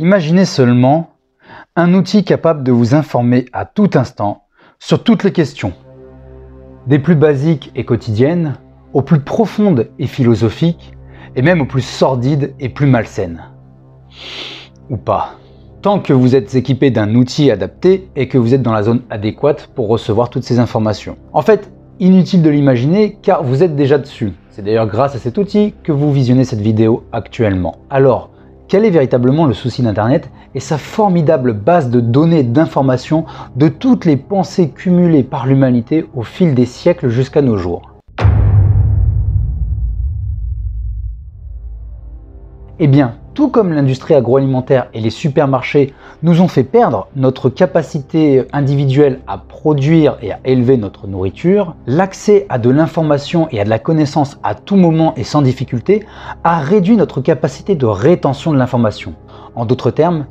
Imaginez seulement un outil capable de vous informer à tout instant sur toutes les questions, des plus basiques et quotidiennes, aux plus profondes et philosophiques, et même aux plus sordides et plus malsaines. Ou pas. Tant que vous êtes équipé d'un outil adapté et que vous êtes dans la zone adéquate pour recevoir toutes ces informations. En fait, inutile de l'imaginer car vous êtes déjà dessus. C'est d'ailleurs grâce à cet outil que vous visionnez cette vidéo actuellement. Alors, quel est véritablement le souci d'Internet et sa formidable base de données et d'informations de toutes les pensées cumulées par l'humanité au fil des siècles jusqu'à nos jours? Eh bien, tout comme l'industrie agroalimentaire et les supermarchés nous ont fait perdre notre capacité individuelle à produire et à élever notre nourriture, l'accès à de l'information et à de la connaissance à tout moment et sans difficulté a réduit notre capacité de rétention de l'information. En d'autres termes,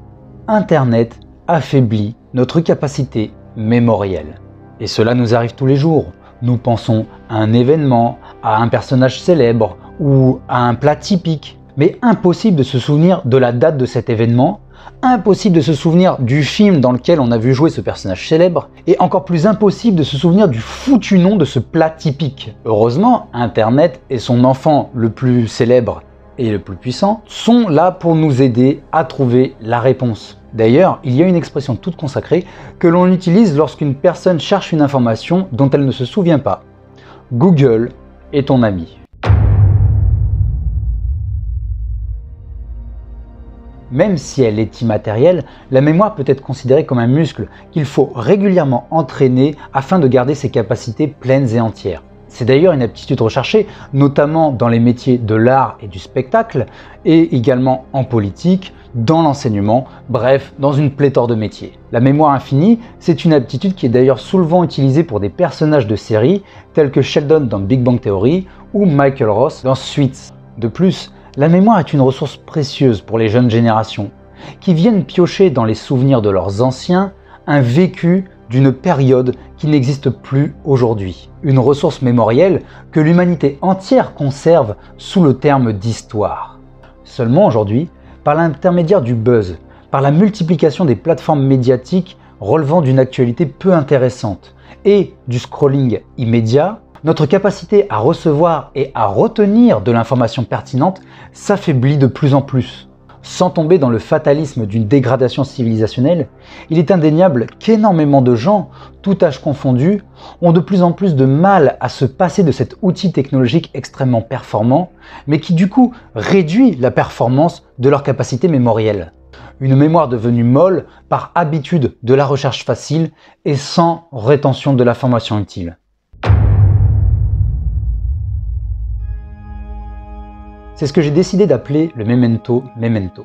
Internet affaiblit notre capacité mémorielle. Et cela nous arrive tous les jours. Nous pensons à un événement, à un personnage célèbre ou à un plat typique. Mais impossible de se souvenir de la date de cet événement, impossible de se souvenir du film dans lequel on a vu jouer ce personnage célèbre, et encore plus impossible de se souvenir du foutu nom de ce plat typique. Heureusement, Internet et son enfant le plus célèbre et le plus puissant sont là pour nous aider à trouver la réponse. D'ailleurs, il y a une expression toute consacrée que l'on utilise lorsqu'une personne cherche une information dont elle ne se souvient pas. Google est ton ami. Même si elle est immatérielle, la mémoire peut être considérée comme un muscle qu'il faut régulièrement entraîner afin de garder ses capacités pleines et entières. C'est d'ailleurs une aptitude recherchée, notamment dans les métiers de l'art et du spectacle, et également en politique, dans l'enseignement, bref, dans une pléthore de métiers. La mémoire infinie, c'est une aptitude qui est d'ailleurs souvent utilisée pour des personnages de séries, tels que Sheldon dans Big Bang Theory ou Michael Ross dans Suits. De plus, la mémoire est une ressource précieuse pour les jeunes générations, qui viennent piocher dans les souvenirs de leurs anciens un vécu d'une période qui n'existe plus aujourd'hui. Une ressource mémorielle que l'humanité entière conserve sous le terme d'histoire. Seulement aujourd'hui, par l'intermédiaire du buzz, par la multiplication des plateformes médiatiques relevant d'une actualité peu intéressante et du scrolling immédiat, notre capacité à recevoir et à retenir de l'information pertinente s'affaiblit de plus en plus. Sans tomber dans le fatalisme d'une dégradation civilisationnelle, il est indéniable qu'énormément de gens, tout âge confondu, ont de plus en plus de mal à se passer de cet outil technologique extrêmement performant, mais qui du coup réduit la performance de leur capacité mémorielle. Une mémoire devenue molle par habitude de la recherche facile et sans rétention de l'information utile. C'est ce que j'ai décidé d'appeler le memento memento.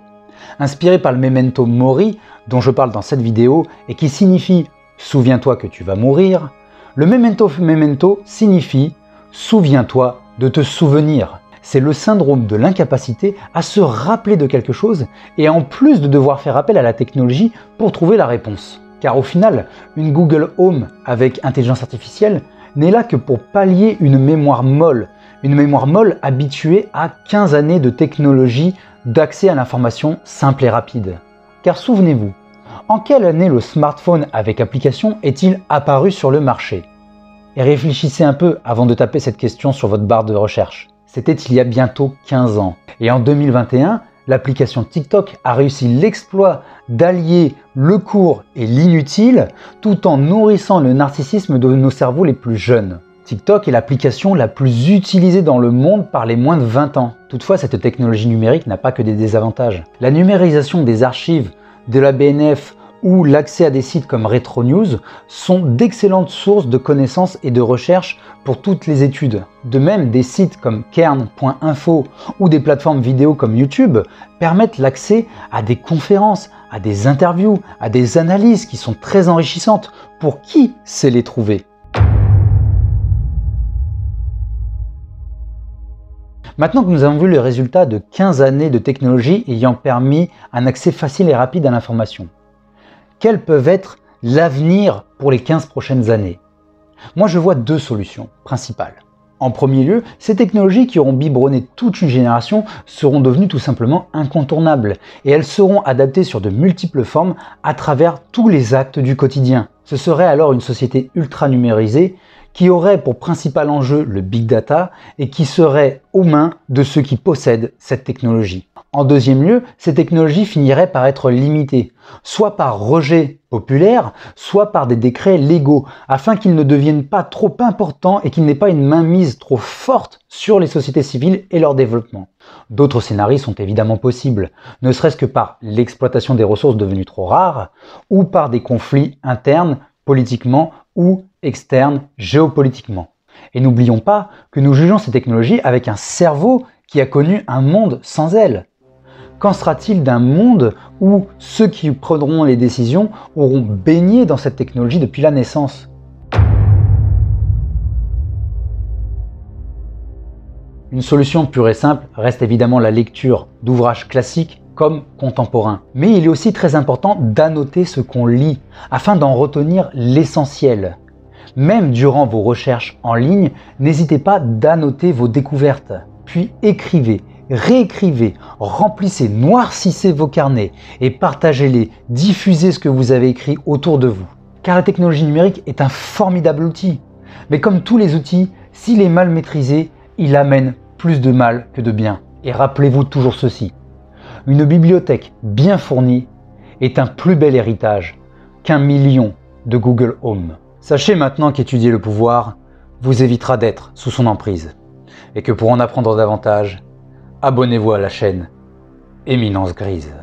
Inspiré par le memento mori, dont je parle dans cette vidéo, et qui signifie « souviens-toi que tu vas mourir », le memento memento signifie « souviens-toi de te souvenir ». C'est le syndrome de l'incapacité à se rappeler de quelque chose et en plus de devoir faire appel à la technologie pour trouver la réponse. Car au final, une Google Home avec intelligence artificielle n'est là que pour pallier une mémoire molle habituée à 15 années de technologie d'accès à l'information simple et rapide. Car souvenez-vous, en quelle année le smartphone avec application est-il apparu sur le marché? Et réfléchissez un peu avant de taper cette question sur votre barre de recherche. C'était il y a bientôt 15 ans. Et en 2021, l'application TikTok a réussi l'exploit d'allier le court et l'inutile tout en nourrissant le narcissisme de nos cerveaux les plus jeunes. TikTok est l'application la plus utilisée dans le monde par les moins de 20 ans. Toutefois, cette technologie numérique n'a pas que des désavantages. La numérisation des archives de la BNF ou l'accès à des sites comme RetroNews sont d'excellentes sources de connaissances et de recherche pour toutes les études. De même, des sites comme Kern.info ou des plateformes vidéo comme YouTube permettent l'accès à des conférences, à des interviews, à des analyses qui sont très enrichissantes pour qui sait les trouver. Maintenant que nous avons vu les résultats de 15 années de technologie ayant permis un accès facile et rapide à l'information, quels peuvent être l'avenir pour les 15 prochaines années? Moi, je vois deux solutions principales. En premier lieu, ces technologies qui auront biberonné toute une génération seront devenues tout simplement incontournables et elles seront adaptées sur de multiples formes à travers tous les actes du quotidien. Ce serait alors une société ultra numérisée qui aurait pour principal enjeu le big data et qui serait aux mains de ceux qui possèdent cette technologie. En deuxième lieu, ces technologies finiraient par être limitées, soit par rejet populaire, soit par des décrets légaux, afin qu'ils ne deviennent pas trop importants et qu'ils n'aient pas une mainmise trop forte sur les sociétés civiles et leur développement. D'autres scénarios sont évidemment possibles, ne serait-ce que par l'exploitation des ressources devenues trop rares, ou par des conflits internes, politiquement ou externes, géopolitiquement. Et n'oublions pas que nous jugeons ces technologies avec un cerveau qui a connu un monde sans elles. Qu'en sera-t-il d'un monde où ceux qui prendront les décisions auront baigné dans cette technologie depuis la naissance? Une solution pure et simple reste évidemment la lecture d'ouvrages classiques comme contemporains. Mais il est aussi très important d'annoter ce qu'on lit afin d'en retenir l'essentiel. Même durant vos recherches en ligne, n'hésitez pas d'annoter vos découvertes. Puis écrivez, réécrivez, remplissez, noircissez vos carnets et partagez-les, diffusez ce que vous avez écrit autour de vous. Car la technologie numérique est un formidable outil. Mais comme tous les outils, s'il est mal maîtrisé, il amène plus de mal que de bien. Et rappelez-vous toujours ceci, une bibliothèque bien fournie est un plus bel héritage qu'un million de Google Home. Sachez maintenant qu'étudier le pouvoir vous évitera d'être sous son emprise. Et que pour en apprendre davantage, abonnez-vous à la chaîne Éminence Grise.